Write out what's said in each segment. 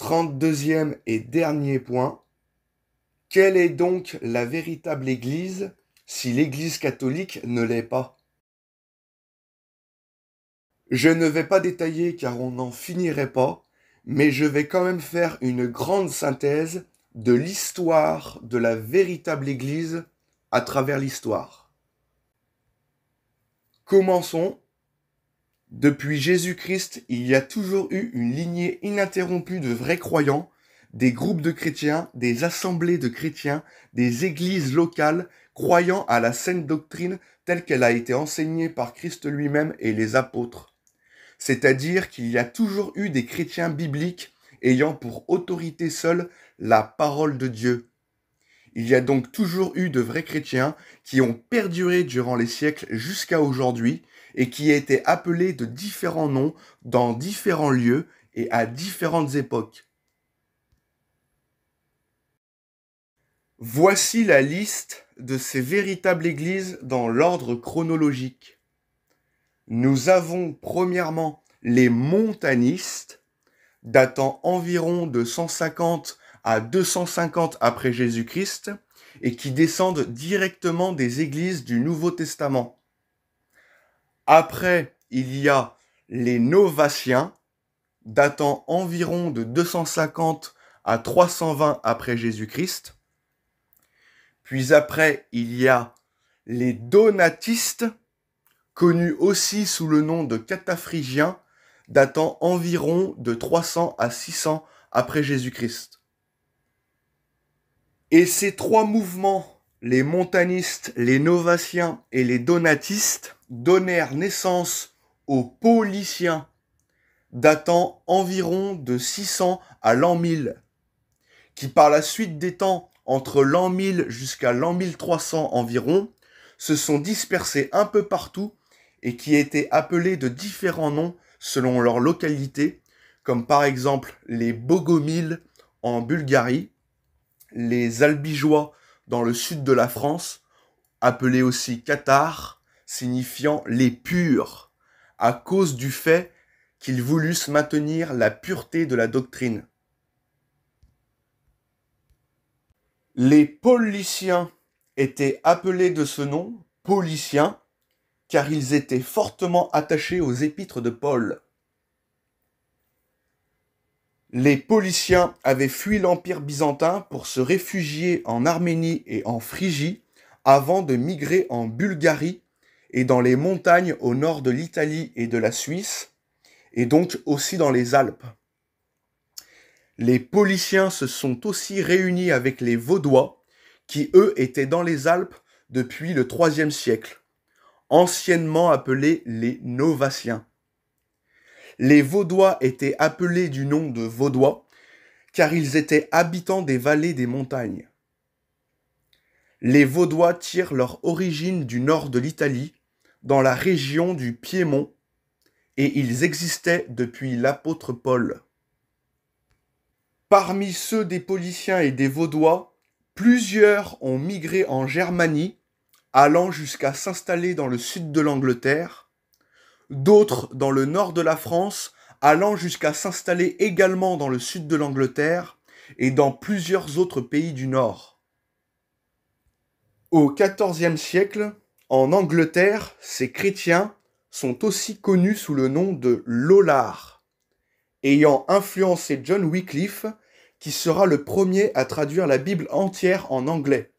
32e et dernier point. Quelle est donc la véritable Église si l'Église catholique ne l'est pas? Je ne vais pas détailler car on n'en finirait pas, mais je vais quand même faire une grande synthèse de l'histoire de la véritable Église à travers l'histoire. Commençons. Depuis Jésus-Christ, il y a toujours eu une lignée ininterrompue de vrais croyants, des groupes de chrétiens, des assemblées de chrétiens, des églises locales croyant à la sainte doctrine telle qu'elle a été enseignée par Christ lui-même et les apôtres. C'est-à-dire qu'il y a toujours eu des chrétiens bibliques ayant pour autorité seule la parole de Dieu. Il y a donc toujours eu de vrais chrétiens qui ont perduré durant les siècles jusqu'à aujourd'hui et qui étaient appelés de différents noms dans différents lieux et à différentes époques. Voici la liste de ces véritables églises dans l'ordre chronologique. Nous avons premièrement les montanistes, datant environ de 150 à 250 après Jésus-Christ, et qui descendent directement des églises du Nouveau Testament. Après, il y a les Novatiens, datant environ de 250 à 320 après Jésus-Christ. Puis après, il y a les Donatistes, connus aussi sous le nom de Cataphrygiens, datant environ de 300 à 600 après Jésus-Christ. Et ces trois mouvements, les montanistes, les novatiens et les donatistes, donnèrent naissance aux pauliciens, datant environ de 600 à l'an 1000, qui par la suite des temps, entre l'an 1000 jusqu'à l'an 1300 environ, se sont dispersés un peu partout et qui étaient appelés de différents noms selon leur localité, comme par exemple les Bogomiles en Bulgarie, les Albigeois dans le sud de la France, appelés aussi cathares, signifiant les purs, à cause du fait qu'ils voulussent maintenir la pureté de la doctrine. Les Pauliciens étaient appelés de ce nom, Pauliciens, car ils étaient fortement attachés aux épîtres de Paul. Les Pauliciens avaient fui l'Empire byzantin pour se réfugier en Arménie et en Phrygie avant de migrer en Bulgarie et dans les montagnes au nord de l'Italie et de la Suisse, et donc aussi dans les Alpes. Les Pauliciens se sont aussi réunis avec les Vaudois, qui eux étaient dans les Alpes depuis le IIIe siècle, anciennement appelés les Novatiens. Les Vaudois étaient appelés du nom de Vaudois, car ils étaient habitants des vallées des montagnes. Les Vaudois tirent leur origine du nord de l'Italie, dans la région du Piémont, et ils existaient depuis l'apôtre Paul. Parmi ceux des Pauliciens et des Vaudois, plusieurs ont migré en Germanie, allant jusqu'à s'installer dans le sud de l'Angleterre, d'autres dans le nord de la France, allant jusqu'à s'installer également dans le sud de l'Angleterre et dans plusieurs autres pays du Nord. Au XIVe siècle, en Angleterre, ces chrétiens sont aussi connus sous le nom de Lollards, ayant influencé John Wycliffe, qui sera le premier à traduire la Bible entière en anglais.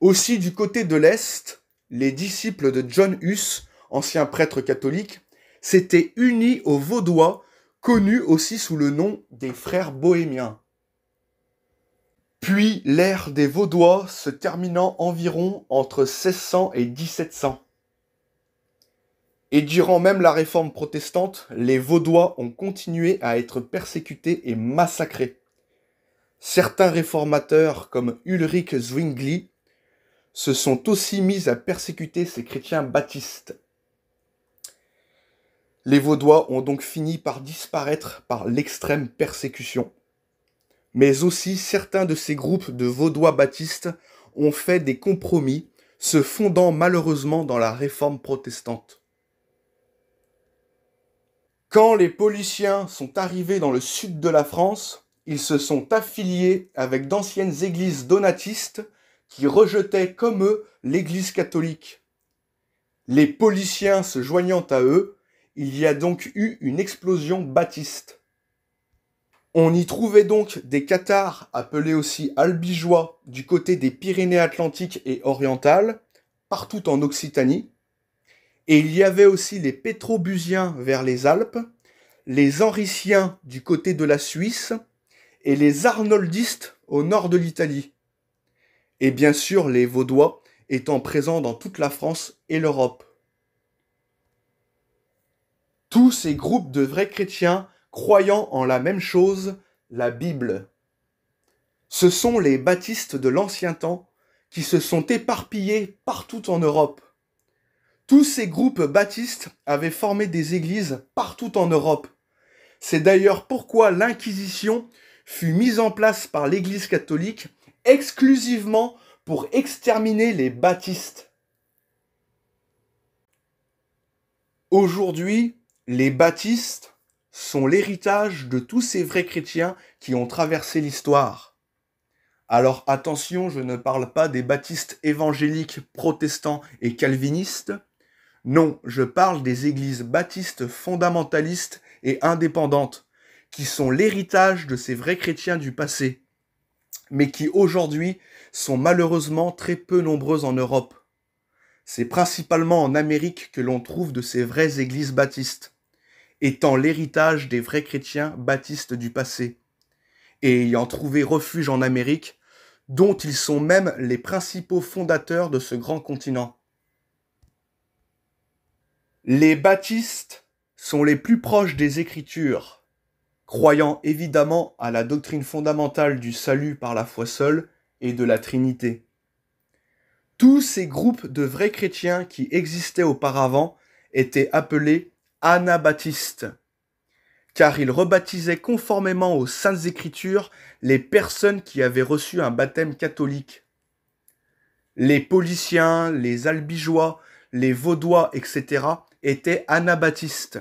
Aussi du côté de l'Est, les disciples de John Huss, ancien prêtre catholique, s'étaient unis aux Vaudois, connus aussi sous le nom des frères bohémiens. Puis l'ère des Vaudois se terminant environ entre 1600 et 1700. Et durant même la réforme protestante, les Vaudois ont continué à être persécutés et massacrés. Certains réformateurs, comme Ulrich Zwingli, se sont aussi mis à persécuter ces chrétiens baptistes. Les Vaudois ont donc fini par disparaître par l'extrême persécution. Mais aussi certains de ces groupes de Vaudois baptistes ont fait des compromis, se fondant malheureusement dans la réforme protestante. Quand les Pauliciens sont arrivés dans le sud de la France, ils se sont affiliés avec d'anciennes églises donatistes qui rejetaient comme eux l'Église catholique. Les Pauliciens se joignant à eux, il y a donc eu une explosion baptiste. On y trouvait donc des cathares, appelés aussi albigeois, du côté des Pyrénées-Atlantiques et orientales, partout en Occitanie. Et il y avait aussi les Pétrobusiens vers les Alpes, les Henriciens du côté de la Suisse, et les Arnoldistes au nord de l'Italie. Et bien sûr les Vaudois étant présents dans toute la France et l'Europe. Tous ces groupes de vrais chrétiens croyant en la même chose, la Bible. Ce sont les baptistes de l'ancien temps qui se sont éparpillés partout en Europe. Tous ces groupes baptistes avaient formé des églises partout en Europe. C'est d'ailleurs pourquoi l'Inquisition fut mise en place par l'Église catholique exclusivement pour exterminer les baptistes. Aujourd'hui, les baptistes sont l'héritage de tous ces vrais chrétiens qui ont traversé l'histoire. Alors attention, je ne parle pas des baptistes évangéliques, protestants et calvinistes. Non, je parle des églises baptistes fondamentalistes et indépendantes, qui sont l'héritage de ces vrais chrétiens du passé, mais qui aujourd'hui sont malheureusement très peu nombreuses en Europe. C'est principalement en Amérique que l'on trouve de ces vraies églises baptistes, étant l'héritage des vrais chrétiens baptistes du passé, et ayant trouvé refuge en Amérique, dont ils sont même les principaux fondateurs de ce grand continent. Les baptistes sont les plus proches des Écritures, croyant évidemment à la doctrine fondamentale du salut par la foi seule et de la Trinité. Tous ces groupes de vrais chrétiens qui existaient auparavant étaient appelés anabaptistes, car ils rebaptisaient conformément aux Saintes Écritures les personnes qui avaient reçu un baptême catholique. Les Pauliciens, les Albigeois, les Vaudois, etc. étaient anabaptistes.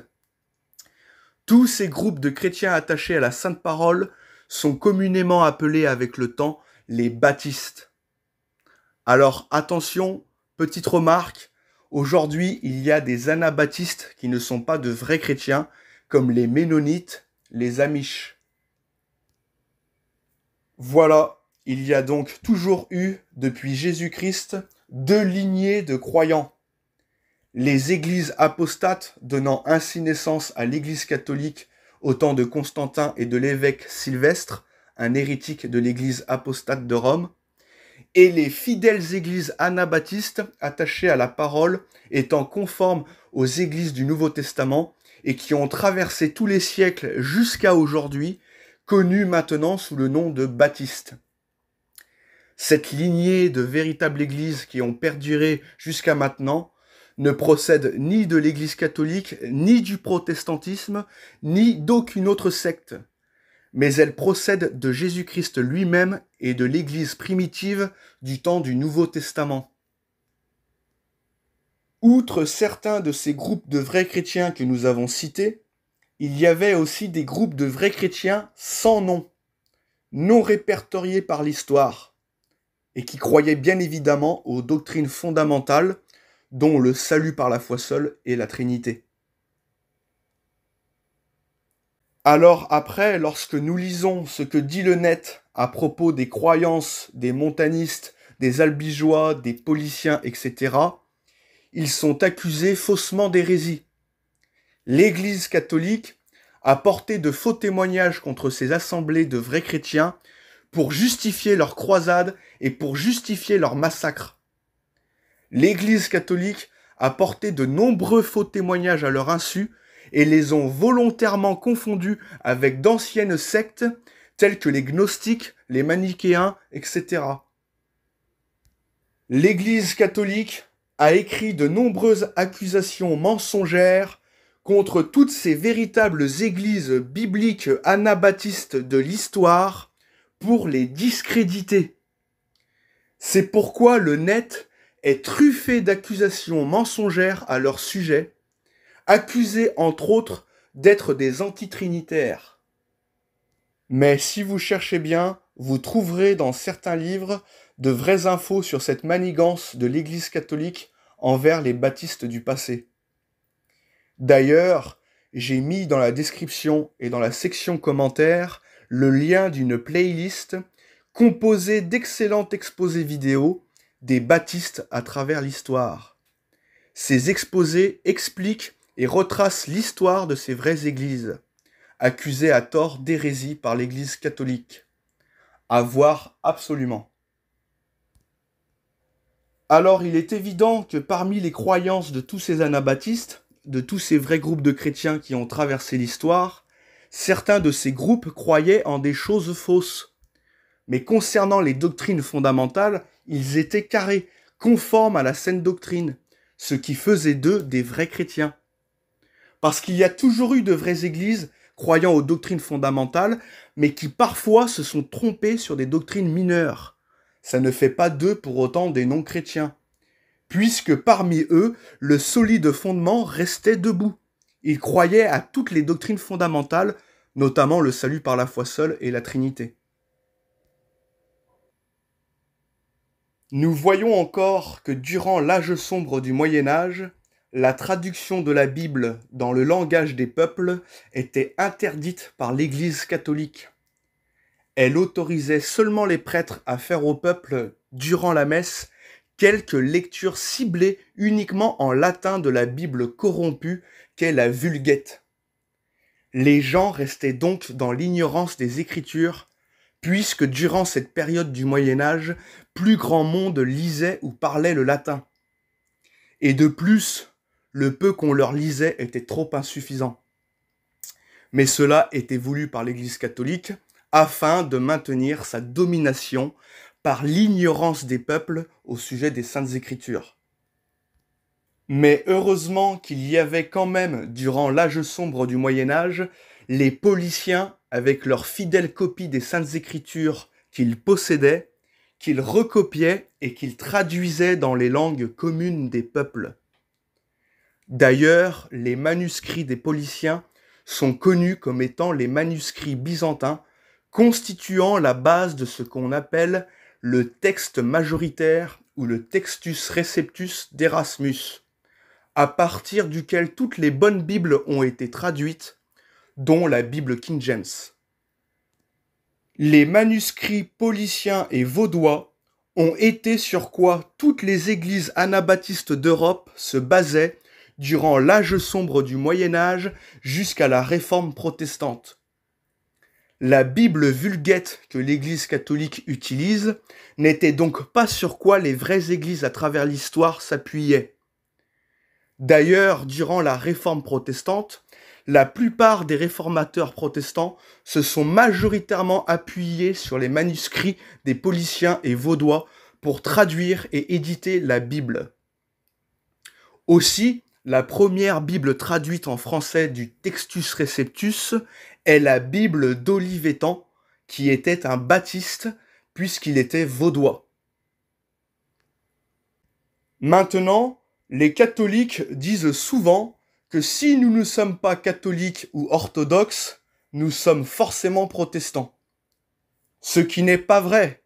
Tous ces groupes de chrétiens attachés à la Sainte Parole sont communément appelés avec le temps les baptistes. Alors attention, petite remarque, aujourd'hui il y a des anabaptistes qui ne sont pas de vrais chrétiens, comme les Ménonites, les Amish. Voilà, il y a donc toujours eu, depuis Jésus-Christ, deux lignées de croyants. Les églises apostates donnant ainsi naissance à l'église catholique au temps de Constantin et de l'évêque Sylvestre, un hérétique de l'église apostate de Rome, et les fidèles églises anabaptistes attachées à la parole étant conformes aux églises du Nouveau Testament et qui ont traversé tous les siècles jusqu'à aujourd'hui, connues maintenant sous le nom de baptistes. Cette lignée de véritables églises qui ont perduré jusqu'à maintenant ne procède ni de l'Église catholique, ni du protestantisme, ni d'aucune autre secte, mais elle procède de Jésus-Christ lui-même et de l'Église primitive du temps du Nouveau Testament. Outre certains de ces groupes de vrais chrétiens que nous avons cités, il y avait aussi des groupes de vrais chrétiens sans nom, non répertoriés par l'histoire, et qui croyaient bien évidemment aux doctrines fondamentales dont le salut par la foi seule et la Trinité. Alors après, lorsque nous lisons ce que dit le net à propos des croyances des montanistes, des albigeois, des pauliciens, etc., ils sont accusés faussement d'hérésie. L'Église catholique a porté de faux témoignages contre ces assemblées de vrais chrétiens pour justifier leurs croisades et pour justifier leurs massacres. L'Église catholique a porté de nombreux faux témoignages à leur insu et les ont volontairement confondus avec d'anciennes sectes telles que les gnostiques, les manichéens, etc. L'Église catholique a écrit de nombreuses accusations mensongères contre toutes ces véritables églises bibliques anabaptistes de l'histoire pour les discréditer. C'est pourquoi le net est truffé d'accusations mensongères à leur sujet, accusés entre autres d'être des antitrinitaires. Mais si vous cherchez bien, vous trouverez dans certains livres de vraies infos sur cette manigance de l'Église catholique envers les baptistes du passé. D'ailleurs, j'ai mis dans la description et dans la section commentaires le lien d'une playlist composée d'excellents exposés vidéo des baptistes à travers l'histoire. Ces exposés expliquent et retracent l'histoire de ces vraies églises, accusées à tort d'hérésie par l'Église catholique. À voir absolument. Alors il est évident que parmi les croyances de tous ces anabaptistes, de tous ces vrais groupes de chrétiens qui ont traversé l'histoire, certains de ces groupes croyaient en des choses fausses. Mais concernant les doctrines fondamentales, ils étaient carrés, conformes à la saine doctrine, ce qui faisait d'eux des vrais chrétiens. Parce qu'il y a toujours eu de vraies églises croyant aux doctrines fondamentales, mais qui parfois se sont trompées sur des doctrines mineures. Ça ne fait pas d'eux pour autant des non-chrétiens. Puisque parmi eux, le solide fondement restait debout. Ils croyaient à toutes les doctrines fondamentales, notamment le salut par la foi seule et la Trinité. Nous voyons encore que durant l'âge sombre du Moyen-Âge, la traduction de la Bible dans le langage des peuples était interdite par l'Église catholique. Elle autorisait seulement les prêtres à faire au peuple, durant la messe, quelques lectures ciblées uniquement en latin de la Bible corrompue qu'est la Vulgate. Les gens restaient donc dans l'ignorance des Écritures, puisque durant cette période du Moyen-Âge, plus grand monde lisait ou parlait le latin. Et de plus, le peu qu'on leur lisait était trop insuffisant. Mais cela était voulu par l'Église catholique afin de maintenir sa domination par l'ignorance des peuples au sujet des Saintes Écritures. Mais heureusement qu'il y avait quand même, durant l'âge sombre du Moyen-Âge, les Pauliciens avec leur fidèle copie des Saintes Écritures qu'ils possédaient, qu'ils recopiaient et qu'ils traduisaient dans les langues communes des peuples. D'ailleurs, les manuscrits des Pauliciens sont connus comme étant les manuscrits byzantins, constituant la base de ce qu'on appelle le texte majoritaire ou le Textus Receptus d'Erasmus, à partir duquel toutes les bonnes Bibles ont été traduites, dont la Bible King James. Les manuscrits pauliciens et vaudois ont été sur quoi toutes les églises anabaptistes d'Europe se basaient durant l'âge sombre du Moyen-Âge jusqu'à la Réforme protestante. La Bible Vulgate que l'Église catholique utilise n'était donc pas sur quoi les vraies églises à travers l'histoire s'appuyaient. D'ailleurs, durant la Réforme protestante, la plupart des réformateurs protestants se sont majoritairement appuyés sur les manuscrits des Pauliciens et Vaudois pour traduire et éditer la Bible. Aussi, la première Bible traduite en français du Textus Receptus est la Bible d'Olivetan, qui était un baptiste puisqu'il était vaudois. Maintenant, les catholiques disent souvent que si nous ne sommes pas catholiques ou orthodoxes, nous sommes forcément protestants. Ce qui n'est pas vrai,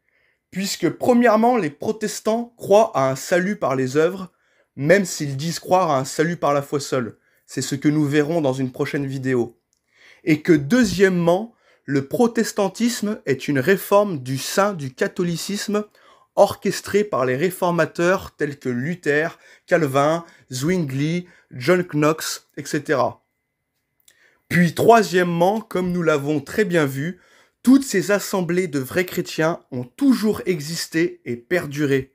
puisque premièrement, les protestants croient à un salut par les œuvres, même s'ils disent croire à un salut par la foi seule. C'est ce que nous verrons dans une prochaine vidéo. Et que deuxièmement, le protestantisme est une réforme du sein du catholicisme orchestrée par les réformateurs tels que Luther, Calvin, Zwingli, John Knox, etc. Puis troisièmement, comme nous l'avons très bien vu, toutes ces assemblées de vrais chrétiens ont toujours existé et perduré.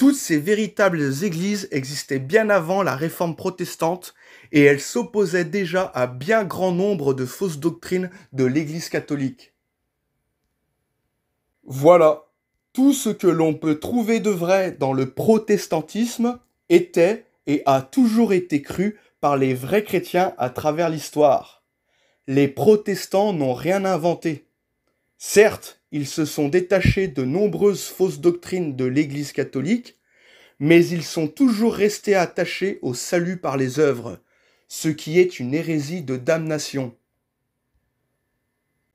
Toutes ces véritables églises existaient bien avant la réforme protestante et elles s'opposaient déjà à bien grand nombre de fausses doctrines de l'Église catholique. Voilà, tout ce que l'on peut trouver de vrai dans le protestantisme était et a toujours été cru par les vrais chrétiens à travers l'histoire. Les protestants n'ont rien inventé. Certes, ils se sont détachés de nombreuses fausses doctrines de l'Église catholique, mais ils sont toujours restés attachés au salut par les œuvres, ce qui est une hérésie de damnation.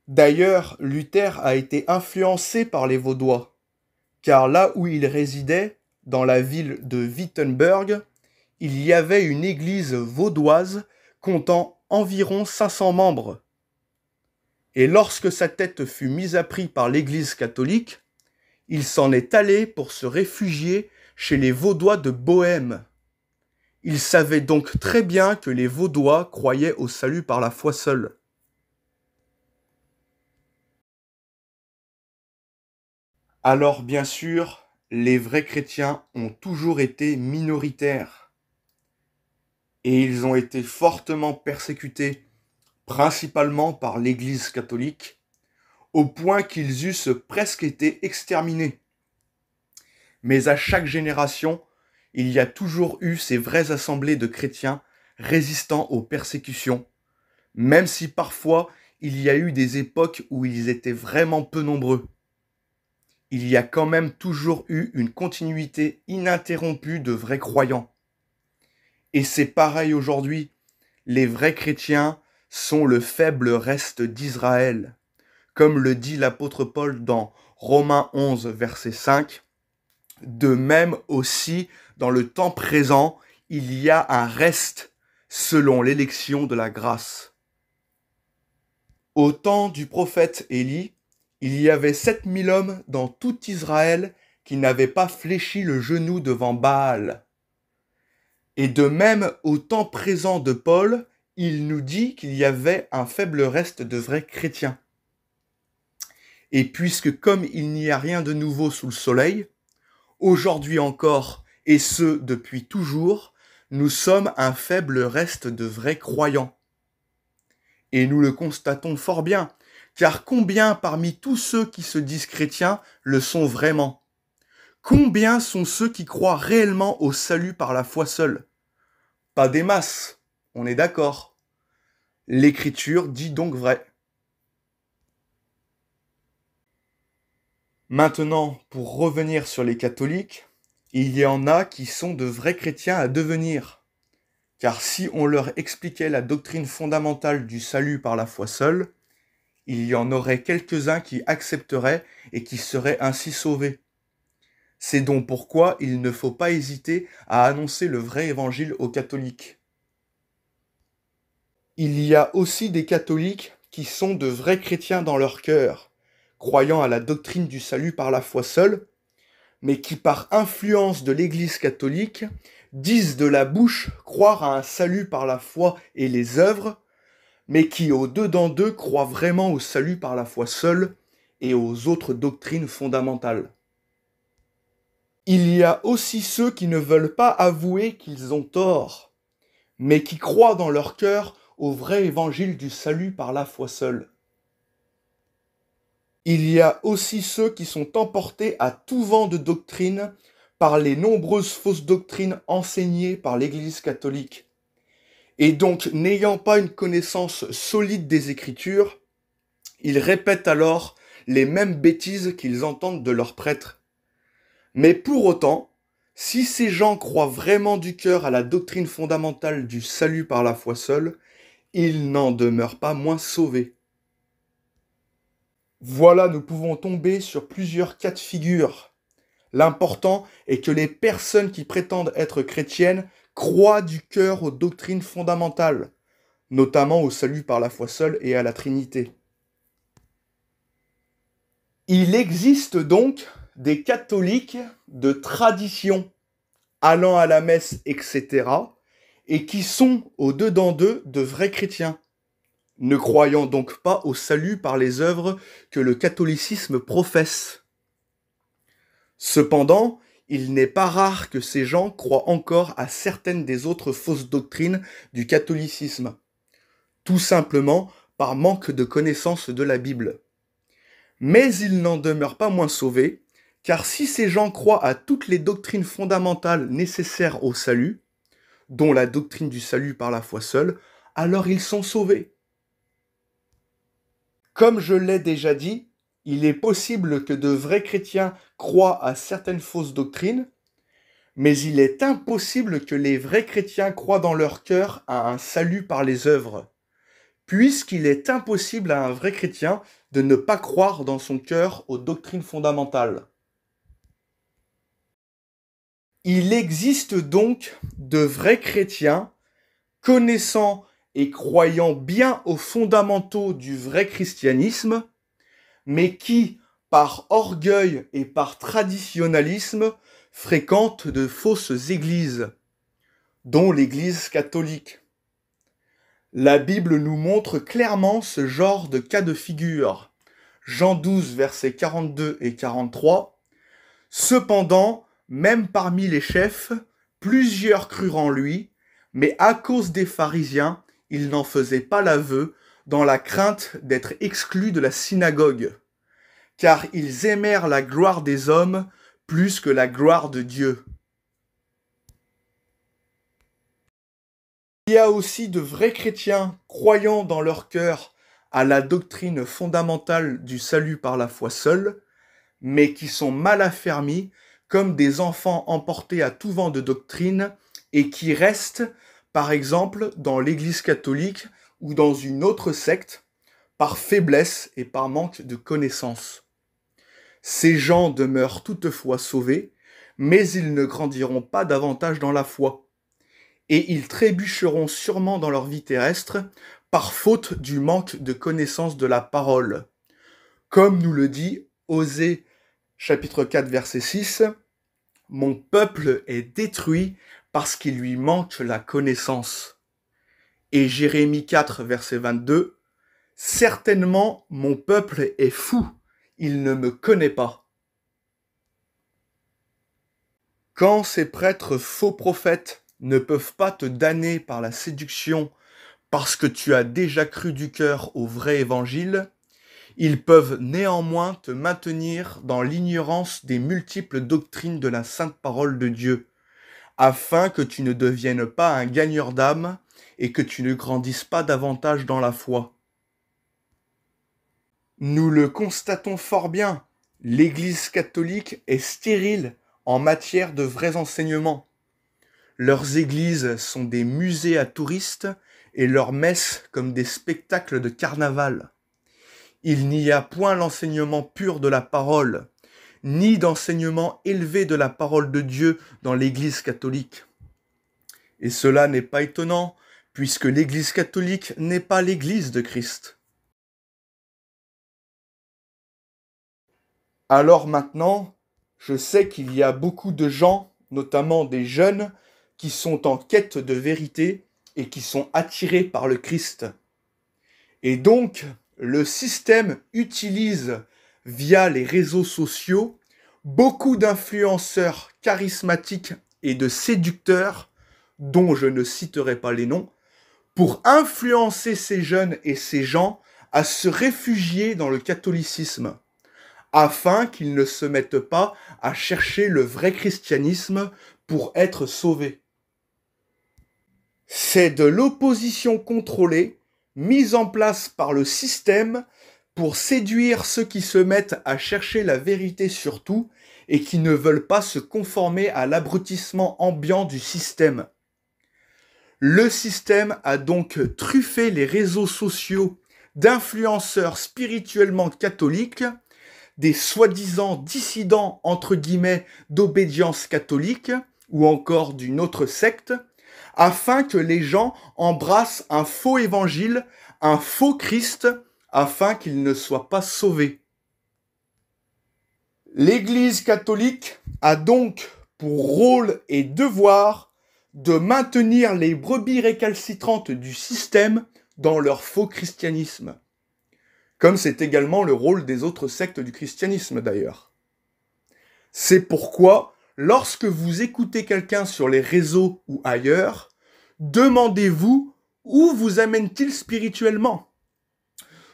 D'ailleurs, Luther a été influencé par les Vaudois, car là où il résidait, dans la ville de Wittenberg, il y avait une église vaudoise comptant environ 500 membres. Et lorsque sa tête fut mise à prix par l'église catholique, il s'en est allé pour se réfugier chez les Vaudois de Bohême. Il savait donc très bien que les Vaudois croyaient au salut par la foi seule. Alors bien sûr, les vrais chrétiens ont toujours été minoritaires. Et ils ont été fortement persécutés, principalement par l'Église catholique, au point qu'ils eussent presque été exterminés. Mais à chaque génération, il y a toujours eu ces vraies assemblées de chrétiens résistant aux persécutions, même si parfois il y a eu des époques où ils étaient vraiment peu nombreux. Il y a quand même toujours eu une continuité ininterrompue de vrais croyants. Et c'est pareil aujourd'hui, les vrais chrétiens sont le faible reste d'Israël. Comme le dit l'apôtre Paul dans Romains 11, verset 5, de même aussi, dans le temps présent, il y a un reste selon l'élection de la grâce. Au temps du prophète Élie, il y avait 7000 hommes dans tout Israël qui n'avaient pas fléchi le genou devant Baal. Et de même, au temps présent de Paul, il nous dit qu'il y avait un faible reste de vrais chrétiens. Et puisque comme il n'y a rien de nouveau sous le soleil, aujourd'hui encore, et ce depuis toujours, nous sommes un faible reste de vrais croyants. Et nous le constatons fort bien, car combien parmi tous ceux qui se disent chrétiens le sont vraiment? Combien sont ceux qui croient réellement au salut par la foi seule? Pas des masses, on est d'accord. L'Écriture dit donc vrai. Maintenant, pour revenir sur les catholiques, il y en a qui sont de vrais chrétiens à devenir. Car si on leur expliquait la doctrine fondamentale du salut par la foi seule, il y en aurait quelques-uns qui accepteraient et qui seraient ainsi sauvés. C'est donc pourquoi il ne faut pas hésiter à annoncer le vrai évangile aux catholiques. Il y a aussi des catholiques qui sont de vrais chrétiens dans leur cœur, croyant à la doctrine du salut par la foi seule, mais qui par influence de l'Église catholique disent de la bouche croire à un salut par la foi et les œuvres, mais qui au-dedans d'eux croient vraiment au salut par la foi seule et aux autres doctrines fondamentales. Il y a aussi ceux qui ne veulent pas avouer qu'ils ont tort, mais qui croient dans leur cœur au vrai évangile du salut par la foi seule. Il y a aussi ceux qui sont emportés à tout vent de doctrine par les nombreuses fausses doctrines enseignées par l'Église catholique. Et donc, n'ayant pas une connaissance solide des Écritures, ils répètent alors les mêmes bêtises qu'ils entendent de leurs prêtres. Mais pour autant, si ces gens croient vraiment du cœur à la doctrine fondamentale du salut par la foi seule, ils n'en demeurent pas moins sauvés. Voilà, nous pouvons tomber sur plusieurs cas de figure. L'important est que les personnes qui prétendent être chrétiennes croient du cœur aux doctrines fondamentales, notamment au salut par la foi seule et à la Trinité. Il existe donc des catholiques de tradition, allant à la messe, etc., et qui sont au-dedans d'eux de vrais chrétiens, ne croyant donc pas au salut par les œuvres que le catholicisme professe. Cependant, il n'est pas rare que ces gens croient encore à certaines des autres fausses doctrines du catholicisme, tout simplement par manque de connaissance de la Bible. Mais ils n'en demeurent pas moins sauvés, car si ces gens croient à toutes les doctrines fondamentales nécessaires au salut, dont la doctrine du salut par la foi seule, alors ils sont sauvés. Comme je l'ai déjà dit, il est possible que de vrais chrétiens croient à certaines fausses doctrines, Mais il est impossible que les vrais chrétiens croient dans leur cœur à un salut par les œuvres, puisqu'il est impossible à un vrai chrétien de ne pas croire dans son cœur aux doctrines fondamentales. Il existe donc de vrais chrétiens connaissant et croyant bien aux fondamentaux du vrai christianisme, mais qui, par orgueil et par traditionnalisme, fréquentent de fausses églises, dont l'Église catholique. La Bible nous montre clairement ce genre de cas de figure. Jean 12, versets 42 et 43. Cependant, même parmi les chefs, plusieurs crurent en lui, mais à cause des pharisiens, ils n'en faisaient pas l'aveu, dans la crainte d'être exclus de la synagogue. Car ils aimèrent la gloire des hommes plus que la gloire de Dieu. Il y a aussi de vrais chrétiens croyant dans leur cœur à la doctrine fondamentale du salut par la foi seule, mais qui sont mal affermis comme des enfants emportés à tout vent de doctrine et qui restent, par exemple, dans l'Église catholique ou dans une autre secte, par faiblesse et par manque de connaissances. Ces gens demeurent toutefois sauvés, mais ils ne grandiront pas davantage dans la foi. Et ils trébucheront sûrement dans leur vie terrestre par faute du manque de connaissance de la parole. Comme nous le dit Osée chapitre 4 verset 6, « Mon peuple est détruit parce qu'il lui manque la connaissance. » Et Jérémie 4 verset 22, « Certainement mon peuple est fou, il ne me connaît pas. » Quand ces prêtres faux prophètes ne peuvent pas te damner par la séduction parce que tu as déjà cru du cœur au vrai évangile, ils peuvent néanmoins te maintenir dans l'ignorance des multiples doctrines de la sainte parole de Dieu, afin que tu ne deviennes pas un gagneur d'âme et que tu ne grandisses pas davantage dans la foi. Nous le constatons fort bien, l'Église catholique est stérile en matière de vrais enseignements. Leurs églises sont des musées à touristes et leurs messes comme des spectacles de carnaval. Il n'y a point l'enseignement pur de la parole, ni d'enseignement élevé de la parole de Dieu dans l'Église catholique. Et cela n'est pas étonnant, puisque l'Église catholique n'est pas l'Église de Christ. Alors maintenant, je sais qu'il y a beaucoup de gens, notamment des jeunes, qui sont en quête de vérité et qui sont attirés par le Christ. Et donc, le système utilise, via les réseaux sociaux, beaucoup d'influenceurs charismatiques et de séducteurs, dont je ne citerai pas les noms, pour influencer ces jeunes et ces gens à se réfugier dans le catholicisme, afin qu'ils ne se mettent pas à chercher le vrai christianisme pour être sauvés. C'est de l'opposition contrôlée, mise en place par le système pour séduire ceux qui se mettent à chercher la vérité sur tout et qui ne veulent pas se conformer à l'abrutissement ambiant du système. Le système a donc truffé les réseaux sociaux d'influenceurs spirituellement catholiques, des soi-disant dissidents entre guillemets d'obédience catholique ou encore d'une autre secte, afin que les gens embrassent un faux évangile, un faux Christ, afin qu'ils ne soient pas sauvés. L'Église catholique a donc pour rôle et devoir de maintenir les brebis récalcitrantes du système dans leur faux christianisme. Comme c'est également le rôle des autres sectes du christianisme d'ailleurs. C'est pourquoi, lorsque vous écoutez quelqu'un sur les réseaux ou ailleurs, demandez-vous où vous amène-t-il spirituellement ?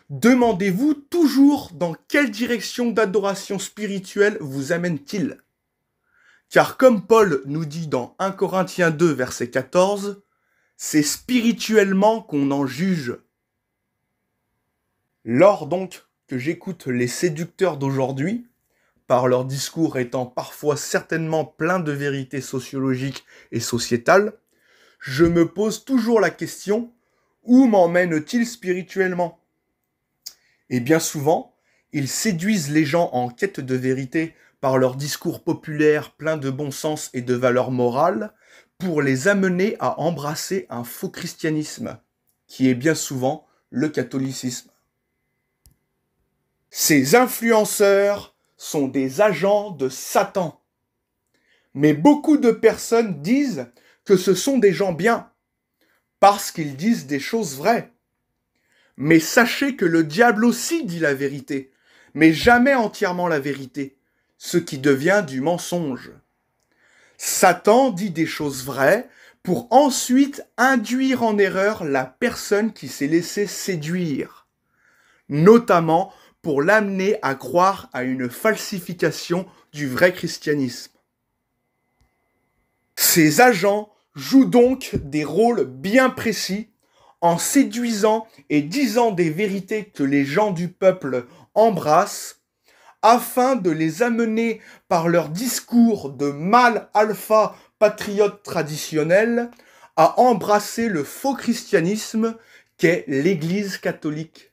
Demandez-vous toujours dans quelle direction d'adoration spirituelle vous amène-t-il ? Car comme Paul nous dit dans 1 Corinthiens 2, verset 14, c'est spirituellement qu'on en juge. Lors donc que j'écoute les séducteurs d'aujourd'hui, par leur discours étant parfois certainement plein de vérités sociologiques et sociétales, je me pose toujours la question, où m'emmènent-ils spirituellement? Et bien souvent, ils séduisent les gens en quête de vérité par leur discours populaire plein de bon sens et de valeurs morales, pour les amener à embrasser un faux christianisme, qui est bien souvent le catholicisme. Ces influenceurs sont des agents de Satan. Mais beaucoup de personnes disent que ce sont des gens bien, parce qu'ils disent des choses vraies. Mais sachez que le diable aussi dit la vérité, mais jamais entièrement la vérité, ce qui devient du mensonge. Satan dit des choses vraies pour ensuite induire en erreur la personne qui s'est laissée séduire, notamment pour l'amener à croire à une falsification du vrai christianisme. Ces agents jouent donc des rôles bien précis en séduisant et disant des vérités que les gens du peuple embrassent afin de les amener par leur discours de mâles alpha patriotes traditionnels à embrasser le faux christianisme qu'est l'Église catholique.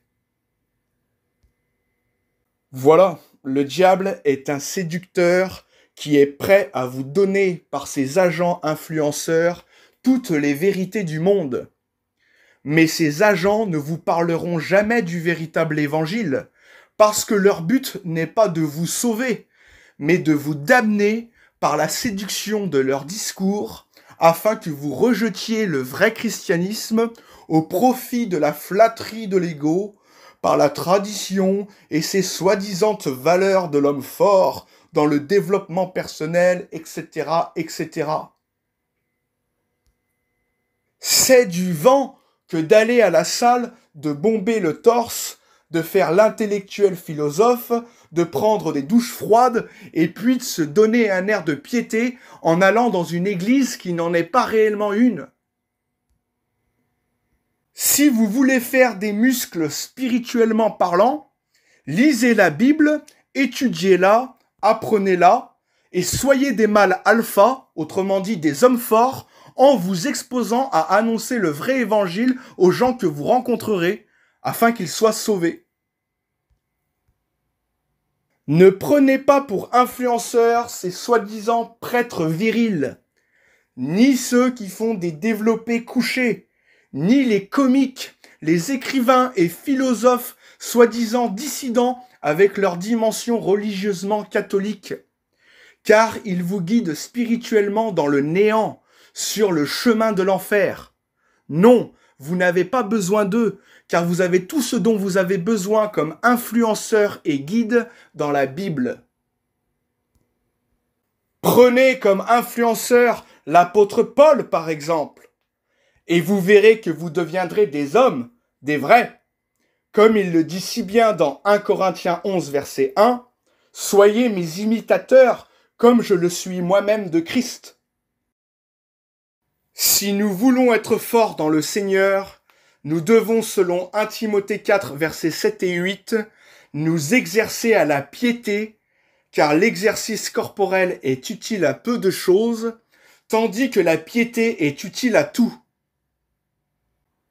Voilà, le diable est un séducteur qui est prêt à vous donner par ses agents influenceurs toutes les vérités du monde. Mais ces agents ne vous parleront jamais du véritable évangile, parce que leur but n'est pas de vous sauver, mais de vous damner par la séduction de leur discours, afin que vous rejetiez le vrai christianisme au profit de la flatterie de l'ego, par la tradition et ses soi-disant valeurs de l'homme fort dans le développement personnel, etc., etc. C'est du vent que d'aller à la salle, de bomber le torse, de faire l'intellectuel philosophe, de prendre des douches froides, et puis de se donner un air de piété en allant dans une église qui n'en est pas réellement une. Si vous voulez faire des muscles spirituellement parlant, lisez la Bible, étudiez-la, apprenez-la, et soyez des mâles alpha, autrement dit des hommes forts, en vous exposant à annoncer le vrai évangile aux gens que vous rencontrerez, afin qu'ils soient sauvés. Ne prenez pas pour influenceurs ces soi-disant prêtres virils, ni ceux qui font des développés couchés, ni les comiques, les écrivains et philosophes soi-disant dissidents avec leur dimension religieusement catholique, car ils vous guident spirituellement dans le néant, sur le chemin de l'enfer. Non, vous n'avez pas besoin d'eux, car vous avez tout ce dont vous avez besoin comme influenceur et guide dans la Bible. Prenez comme influenceur l'apôtre Paul, par exemple, et vous verrez que vous deviendrez des hommes, des vrais. Comme il le dit si bien dans 1 Corinthiens 11, verset 1, « Soyez mes imitateurs, comme je le suis moi-même de Christ. » Si nous voulons être forts dans le Seigneur, nous devons, selon 1 Timothée 4, versets 7 et 8, nous exercer à la piété, car l'exercice corporel est utile à peu de choses, tandis que la piété est utile à tout.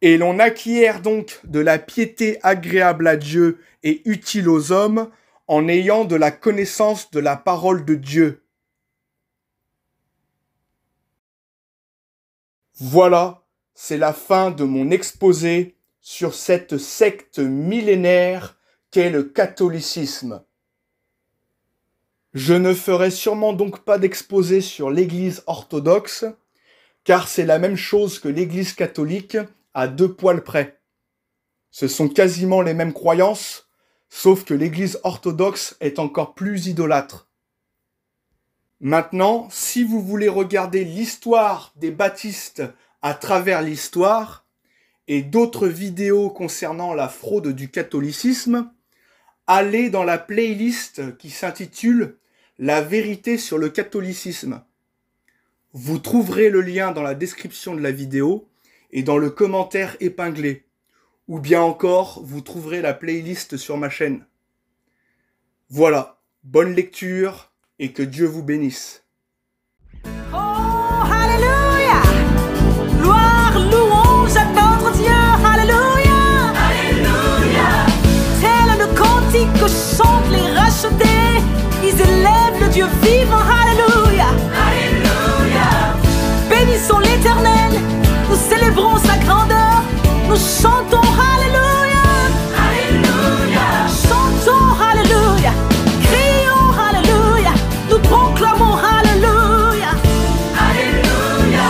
Et l'on acquiert donc de la piété agréable à Dieu et utile aux hommes, en ayant de la connaissance de la parole de Dieu. Voilà, c'est la fin de mon exposé sur cette secte millénaire qu'est le catholicisme. Je ne ferai sûrement donc pas d'exposé sur l'Église orthodoxe, car c'est la même chose que l'Église catholique à 2 poils près. Ce sont quasiment les mêmes croyances, sauf que l'Église orthodoxe est encore plus idolâtre. Maintenant, si vous voulez regarder l'histoire des baptistes à travers l'histoire et d'autres vidéos concernant la fraude du catholicisme, allez dans la playlist qui s'intitule « La vérité sur le catholicisme ». Vous trouverez le lien dans la description de la vidéo et dans le commentaire épinglé. Ou bien encore, vous trouverez la playlist sur ma chaîne. Voilà. Bonne lecture et que Dieu vous bénisse. Oh, Alléluia! Gloire, louange à notre Dieu, Alléluia! Alléluia! Tel le cantique que chantent les rachetés, ils élèvent le Dieu vivant, Alléluia! Alléluia! Bénissons l'Éternel, nous célébrons sa grandeur, nous chantons Alléluia! Alléluia! Chantons Alléluia! Crions Alléluia! Nous proclamons Alléluia! Alléluia!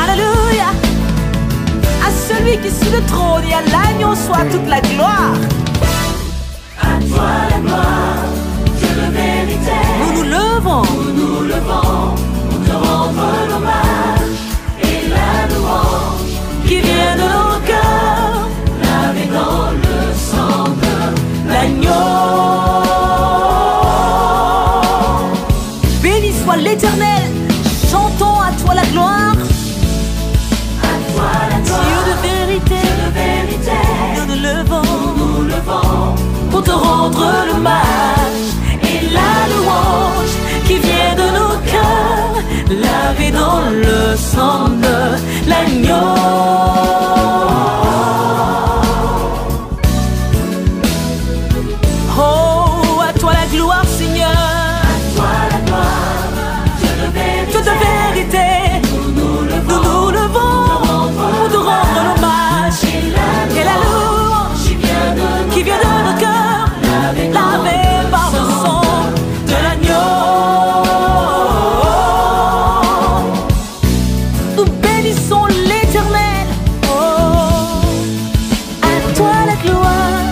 Alléluia! À celui qui est sur le trône et à l'agneau soit toute la gloire. À toi la gloire, Dieu de vérité. Nous nous levons pour te rendre l'hommage et la louange qui vient de nos cœurs, lavé dans le sang de l'agneau. Béni soit l'Éternel, chantons à toi la gloire. À toi la gloire, Dieu de vérité. Nous nous levons pour te rendre l'hommage et la louange qui vient de nos cœurs, lavé dans le sang de l'agneau. Oh, à toi la gloire, Seigneur. À toi la gloire, Dieu de vérité. Nous nous levons pour te rendre l'hommage et la louange qui vient de nos cœurs, lavé par le sang de l'agneau. Nous bénissons l'Éternel. Oh, à toi la gloire,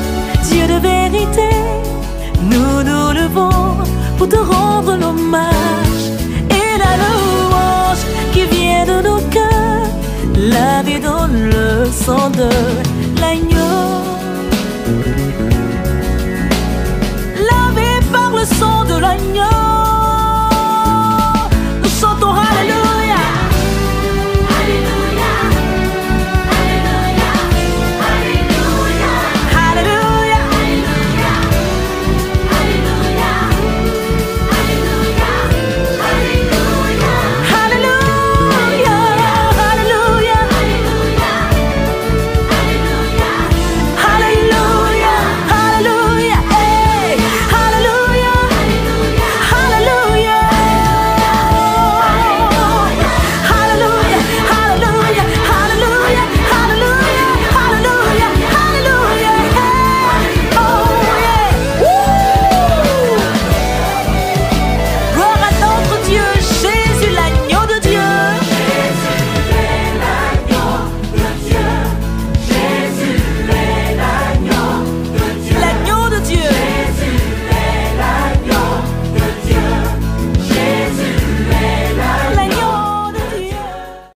Dieu de vérité. Nous nous levons pour te rendre l'hommage et la louange qui vient de nos cœurs, lavé dans le sang de